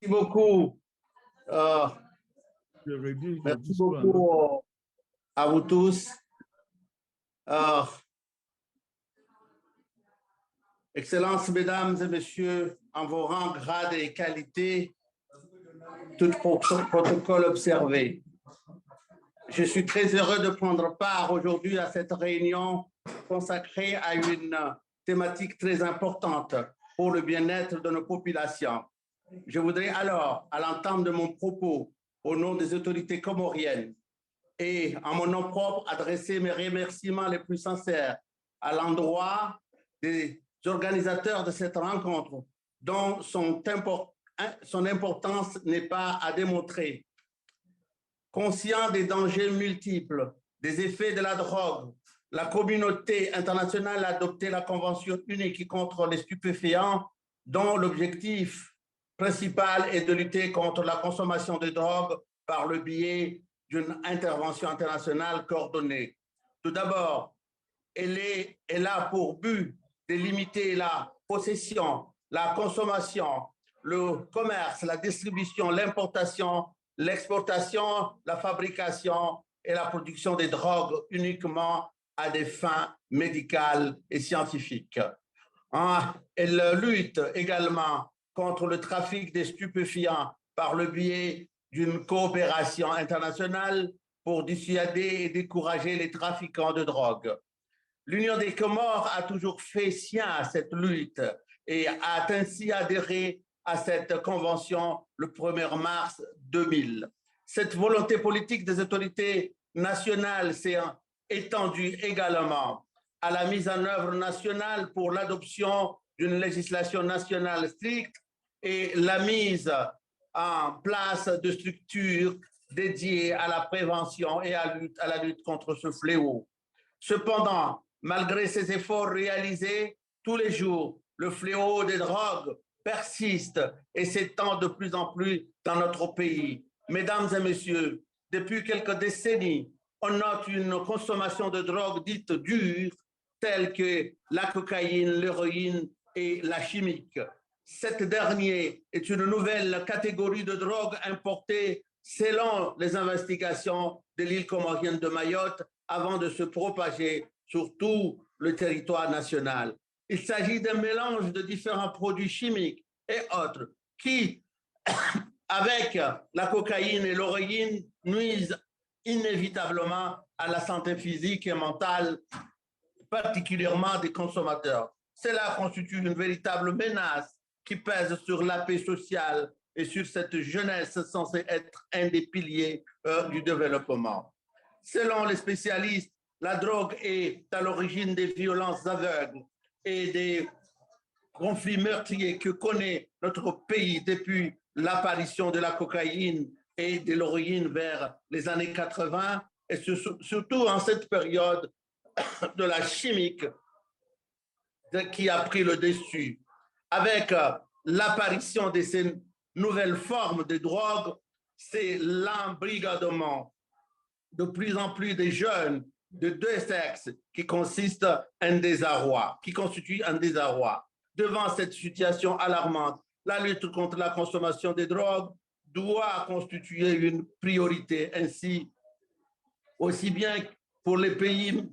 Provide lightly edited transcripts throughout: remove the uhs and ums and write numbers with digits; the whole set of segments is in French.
Merci beaucoup. Je rédige le Merci discours en beaucoup à vous tous. Excellences, mesdames et messieurs, en vos rangs, grades et qualités, tout protocole observé. Je suis très heureux de prendre part aujourd'hui à cette réunion consacrée à une thématique très importante pour le bien-être de nos populations. Je voudrais alors, à l'entame de mon propos, au nom des autorités comoriennes et en mon nom propre, adresser mes remerciements les plus sincères à l'endroit des organisateurs de cette rencontre, dont son importance n'est pas à démontrer. Conscient des dangers multiples, des effets de la drogue, la communauté internationale a adopté la Convention unique contre les stupéfiants, dont l'objectif principal est de lutter contre la consommation de drogue par le biais d'une intervention internationale coordonnée. Tout d'abord, elle a pour but de limiter la possession, la consommation, le commerce, la distribution, l'importation, l'exportation, la fabrication et la production des drogues uniquement à des fins médicales et scientifiques. Elle lutte également contre le trafic des stupéfiants par le biais d'une coopération internationale pour dissuader et décourager les trafiquants de drogue. L'Union des Comores a toujours fait sien à cette lutte et a ainsi adhéré à cette convention le 1er mars 2000. Cette volonté politique des autorités nationales s'est étendue également à la mise en œuvre nationale pour l'adoption d'une législation nationale stricte et la mise en place de structures dédiées à la prévention et à la lutte contre ce fléau. Cependant, malgré ces efforts réalisés, tous les jours, le fléau des drogues persiste et s'étend de plus en plus dans notre pays. Mesdames et messieurs, depuis quelques décennies, on note une consommation de drogues dites dures, telles que la cocaïne, l'héroïne et la chimique. Cette dernière est une nouvelle catégorie de drogue importée selon les investigations de l'île comorienne de Mayotte avant de se propager sur tout le territoire national. Il s'agit d'un mélange de différents produits chimiques et autres qui, avec la cocaïne et l'héroïne, nuisent inévitablement à la santé physique et mentale, particulièrement des consommateurs. Cela constitue une véritable menace qui pèse sur la paix sociale et sur cette jeunesse censée être un des piliers du développement. Selon les spécialistes, la drogue est à l'origine des violences aveugles et des conflits meurtriers que connaît notre pays depuis l'apparition de la cocaïne et de l'héroïne vers les années 80, et surtout en cette période de la chimique qui a pris le dessus. Avec l'apparition de ces nouvelles formes de drogue, c'est l'embrigadement de plus en plus de jeunes de deux sexes qui constitue un désarroi. Devant cette situation alarmante, la lutte contre la consommation des drogues doit constituer une priorité, ainsi aussi bien pour les pays,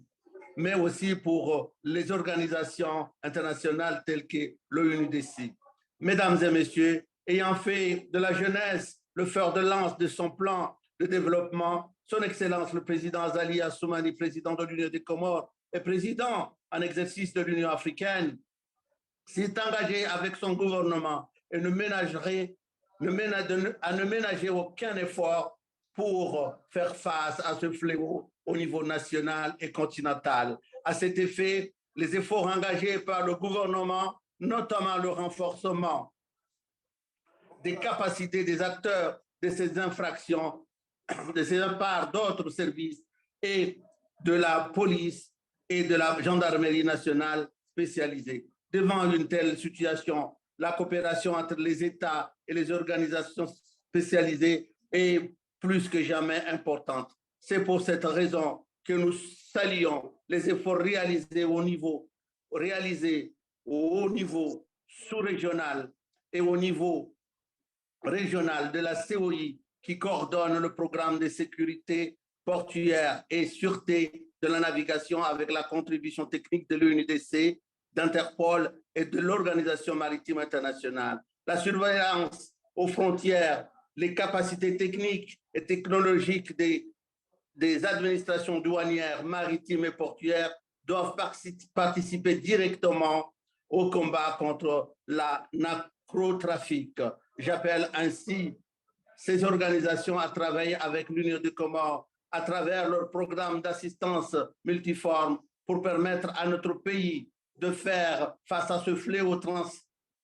mais aussi pour les organisations internationales telles que l'ONUDC. Mesdames et messieurs, ayant fait de la jeunesse le fer de lance de son plan de développement, Son Excellence le président Azali Assoumani, président de l'Union des Comores et président en exercice de l'Union africaine, s'est engagé avec son gouvernement et ne ménager aucun effort pour faire face à ce fléau au niveau national et continental. À cet effet, les efforts engagés par le gouvernement, notamment le renforcement des capacités des acteurs de ces infractions, de ces part d'autres services et de la police et de la gendarmerie nationale spécialisée. Devant une telle situation, la coopération entre les États et les organisations spécialisées est plus que jamais importante. C'est pour cette raison que nous saluons les efforts réalisés au niveau sous-régional et au niveau régional de la COI qui coordonne le programme de sécurité portuaire et sûreté de la navigation avec la contribution technique de l'UNIDC, d'Interpol et de l'Organisation maritime internationale. La surveillance aux frontières, les capacités techniques et technologiques des administrations douanières, maritimes et portuaires doivent participer directement au combat contre la narcotrafic. J'appelle ainsi ces organisations à travailler avec l'Union des Comores à travers leur programme d'assistance multiforme pour permettre à notre pays de faire face à ce fléau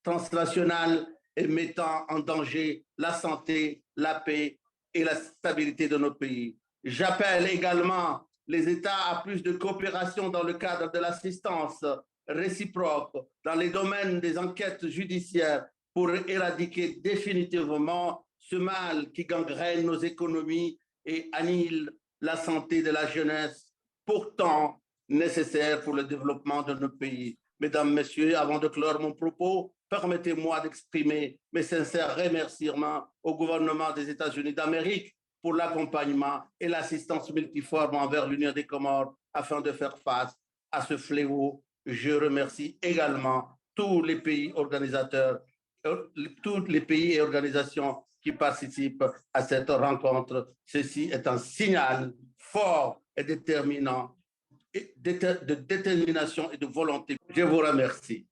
transnational et mettant en danger la santé, la paix et la stabilité de notre pays. J'appelle également les États à plus de coopération dans le cadre de l'assistance réciproque dans les domaines des enquêtes judiciaires pour éradiquer définitivement ce mal qui gangrène nos économies et annihile la santé de la jeunesse, pourtant nécessaire pour le développement de notre pays. Mesdames, Messieurs, avant de clore mon propos, permettez-moi d'exprimer mes sincères remerciements au gouvernement des États-Unis d'Amérique pour l'accompagnement et l'assistance multiforme envers l'Union des Comores afin de faire face à ce fléau. Je remercie également tous les pays organisateurs, tous les pays et organisations qui participent à cette rencontre. Ceci est un signal fort et déterminant de détermination et de volonté. Je vous remercie.